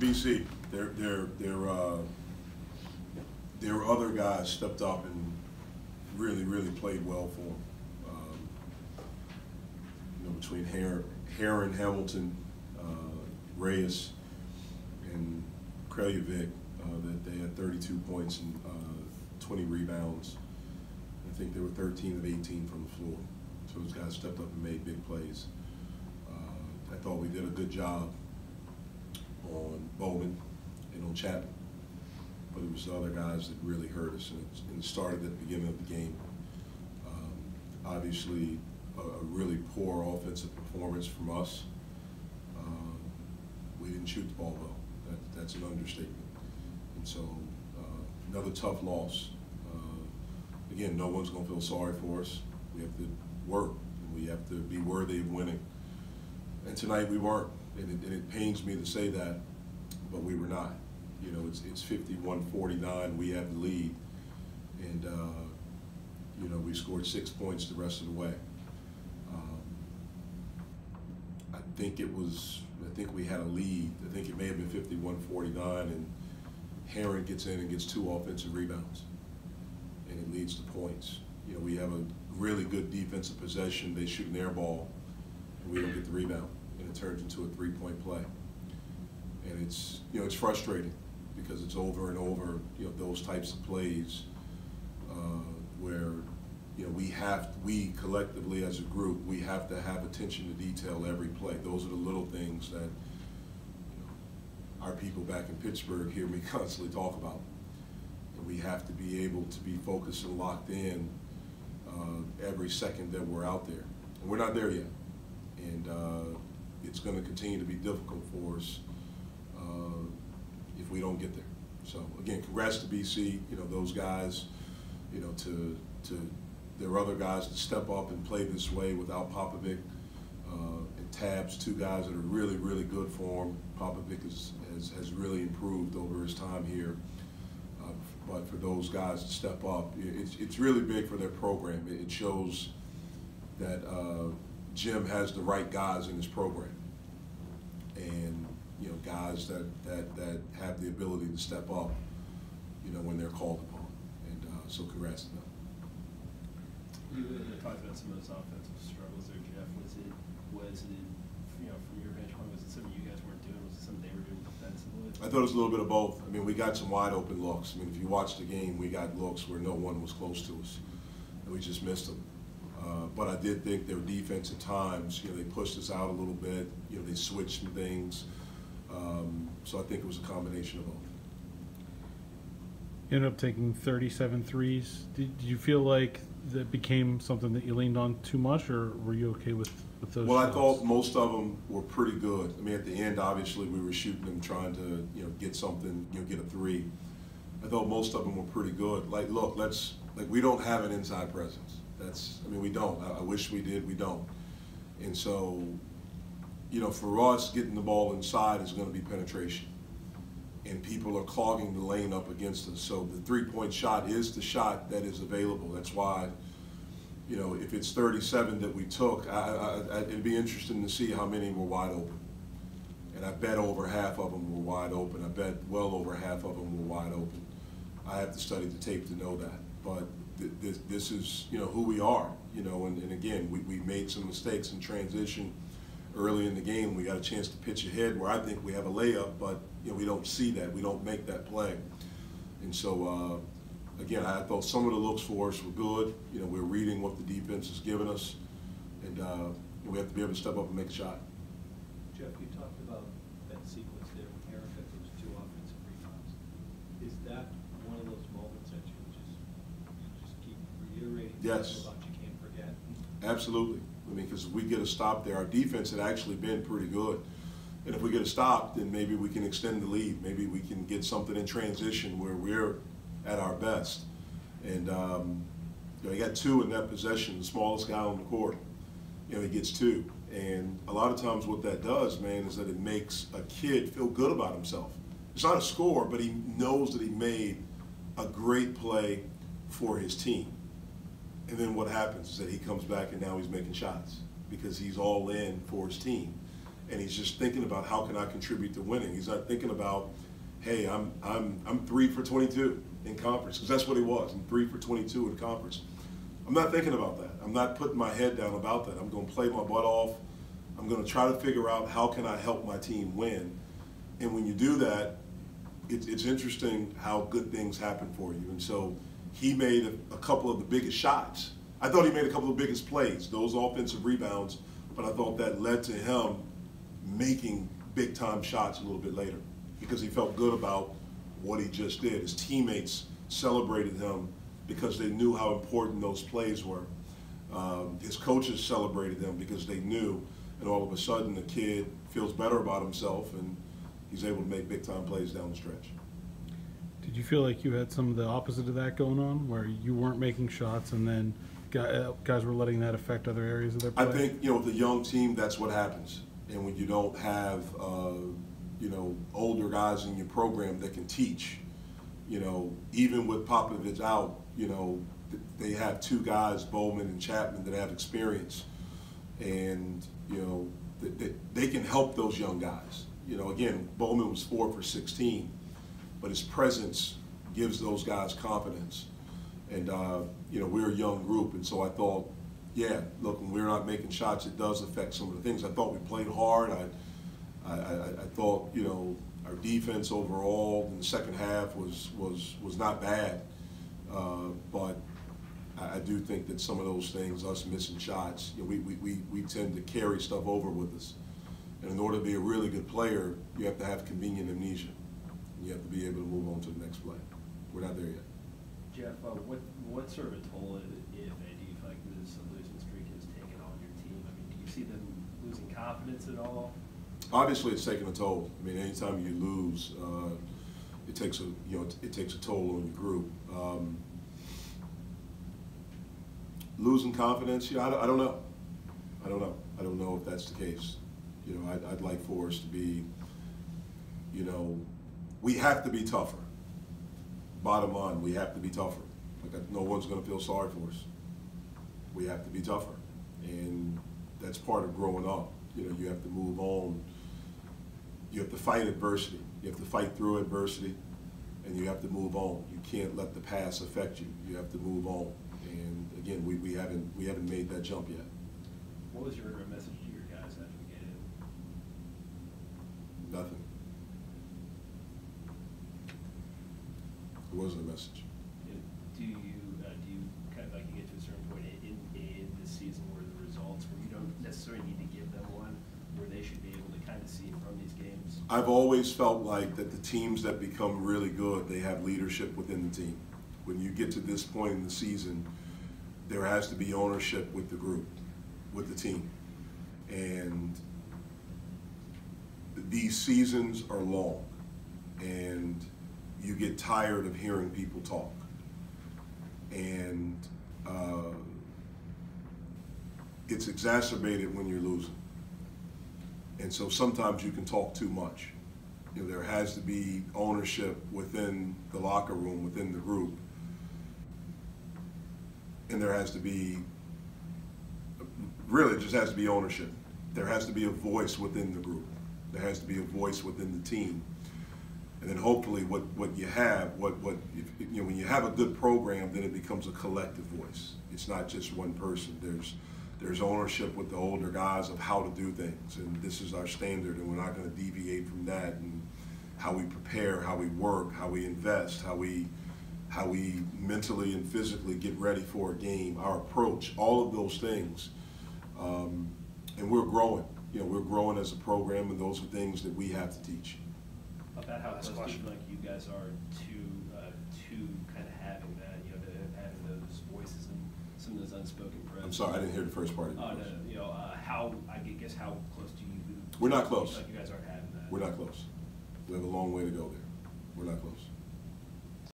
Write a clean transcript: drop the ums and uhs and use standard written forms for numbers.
BC, there were other guys stepped up and really played well for them. Between Heron, Hamilton, Reyes, and Kreljevic, that they had 32 points and 20 rebounds. I think they were 13 of 18 from the floor. So those guys stepped up and made big plays. I thought we did a good job on Bowman and on Chapman, but it was the other guys that really hurt us, and it started at the beginning of the game. Obviously, a really poor offensive performance from us. We didn't shoot the ball well. That's an understatement. And so another tough loss. Again, no one's going to feel sorry for us. We have to work, and we have to be worthy of winning. And tonight we weren't, and it pains me to say that, but we were not. You know, it's 51-49. We have the lead, and we scored 6 points the rest of the way. I think we had a lead. I think it may have been 51-49, and Heron gets in and gets 2 offensive rebounds, and it leads to points. You know, we have a really good defensive possession. They shoot an air ball, and we don't get the rebound, and it turns into a 3-point play. And it's frustrating because it's over and over, those types of plays where, we collectively as a group, we have to have attention to detail every play. Those are the little things that our people back in Pittsburgh hear me constantly talk about. And we have to be able to be focused and locked in every second that we're out there. And we're not there yet. And it's going to continue to be difficult for us if we don't get there. So again, congrats to BC. Those guys. There are other guys that step up and play this way without Popovic and Tabs, 2 guys that are really good for him. Popovic has really improved over his time here. But for those guys to step up, it's really big for their program. It shows that Jim has the right guys in his program, and guys that have the ability to step up, when they're called upon. And so congrats to them. You talked about some of those offensive struggles there, Jeff. Was it from your vantage point, was it something you guys weren't doing? Was it something they were doing defensively? I thought it was a little bit of both. We got some wide open looks. If you watch the game, we got looks where no one was close to us, and we just missed them. But I did think their defense at times, they pushed us out a little bit. They switched some things. So I think it was a combination of both. You ended up taking 37 threes. Did you feel like that became something that you leaned on too much, or were you okay with those Well, shots? I thought most of them were pretty good. At the end, obviously, we were shooting them, trying to, get something, get a 3. I thought most of them were pretty good. Look, we don't have an inside presence. We don't. I wish we did. We don't. And so, for us, getting the ball inside is going to be penetration. And people are clogging the lane up against us. So the 3-point shot is the shot that is available. That's why, if it's 37 that we took, it'd be interesting to see how many were wide open. And I bet over half of them were wide open. I bet well over half of them were wide open. I have to study the tape to know that. But this is, who we are, and again, we made some mistakes in transition early in the game. We got a chance to pitch ahead where I think we have a layup, but we don't see that. We don't make that play. And so, again, I thought some of the looks for us were good. We're reading what the defense is giving us, and we have to be able to step up and make a shot. Jeff, you talked about that sequence there with Heron got those 2 offensive rebounds. Is that one of those moments that you just keep reiterating? Yes. About you can't forget? Absolutely. Because if we get a stop there, our defense had actually been pretty good. And if we get a stop, then maybe we can extend the lead. Maybe we can get something in transition where we're at our best. And he got 2 in that possession, the smallest guy on the court. He gets 2. And a lot of times what that does, man, is that it makes a kid feel good about himself. It's not a score, but he knows that he made a great play for his team. And then what happens is that he comes back and now he's making shots because he's all in for his team. and he's just thinking about how can I contribute to winning. He's not thinking about, hey, I'm 3 for 22 in conference, because that's what he was. I'm 3 for 22 in conference. I'm not thinking about that. I'm not putting my head down about that. I'm going to play my butt off. I'm going to try to figure out how can I help my team win. And when you do that, it's interesting how good things happen for you. And so he made a couple of the biggest shots. I thought he made a couple of the biggest plays, those offensive rebounds, but I thought that led to him making big-time shots a little bit later because he felt good about what he just did. His teammates celebrated him because they knew how important those plays were. His coaches celebrated him because they knew, and all of a sudden the kid feels better about himself and he's able to make big-time plays down the stretch. Did you feel like you had some of the opposite of that going on, where you weren't making shots and then guys were letting that affect other areas of their play? I think, with a young team, that's what happens. And when you don't have, older guys in your program that can teach, even with Popovich out, they have 2 guys, Bowman and Chapman, that have experience. And, they can help those young guys. Again, Bowman was 4 for 16, but his presence gives those guys confidence. And, we're a young group, and so I thought, yeah, look, when we're not making shots, it does affect some of the things. I thought we played hard. I thought, our defense overall in the second half was not bad. But I do think that some of those things, us missing shots, we tend to carry stuff over with us. And in order to be a really good player, you have to have convenient amnesia. You have to be able to move on to the next play. We're not there yet. Jeff, what sort of a toll, if any, do you feel like this losing streak has taken on your team? I mean, do you see them losing confidence at all? Obviously, it's taken a toll. I mean, anytime you lose, it takes a toll on your group. Losing confidence, I don't know. I don't know if that's the case. I'd like for us to be, we have to be tougher. Bottom line, we have to be tougher. No one's going to feel sorry for us. We have to be tougher, and that's part of growing up. You have to move on. You have to fight adversity. You have to fight through adversity, and you have to move on. You can't let the past affect you. You have to move on. And again, we haven't made that jump yet. What was your message to your guys after the game? Nothing. It wasn't a message. Do you kind of you get to a certain point in this season where the results, where you don't necessarily need to give them one, where they should be able to kind of see from these games? I've always felt like that the teams that become really good, they have leadership within the team. When you get to this point in the season, there has to be ownership with the group, with the team. And these seasons are long, and you get tired of hearing people talk. And it's exacerbated when you're losing. And so sometimes you can talk too much. There has to be ownership within the locker room, within the group. And there has to be, really, it just has to be ownership. There has to be a voice within the group. There has to be a voice within the team. And then hopefully what you have, when you have a good program, then it becomes a collective voice. It's not just one person. There's ownership with the older guys of how to do things, and this is our standard, and we're not going to deviate from that. And how we prepare, how we work, how we invest, how we mentally and physically get ready for a game, our approach, all of those things. And we're growing. We're growing as a program, and those are things that we have to teach. About how close do you feel like you guys are to kind of having that, to having those voices and some of those unspoken prayers? I'm sorry, I didn't hear the first part of your question. No, how close do you? We're not close. Feel like you guys aren't having that. We're not close. We have a long way to go there. We're not close.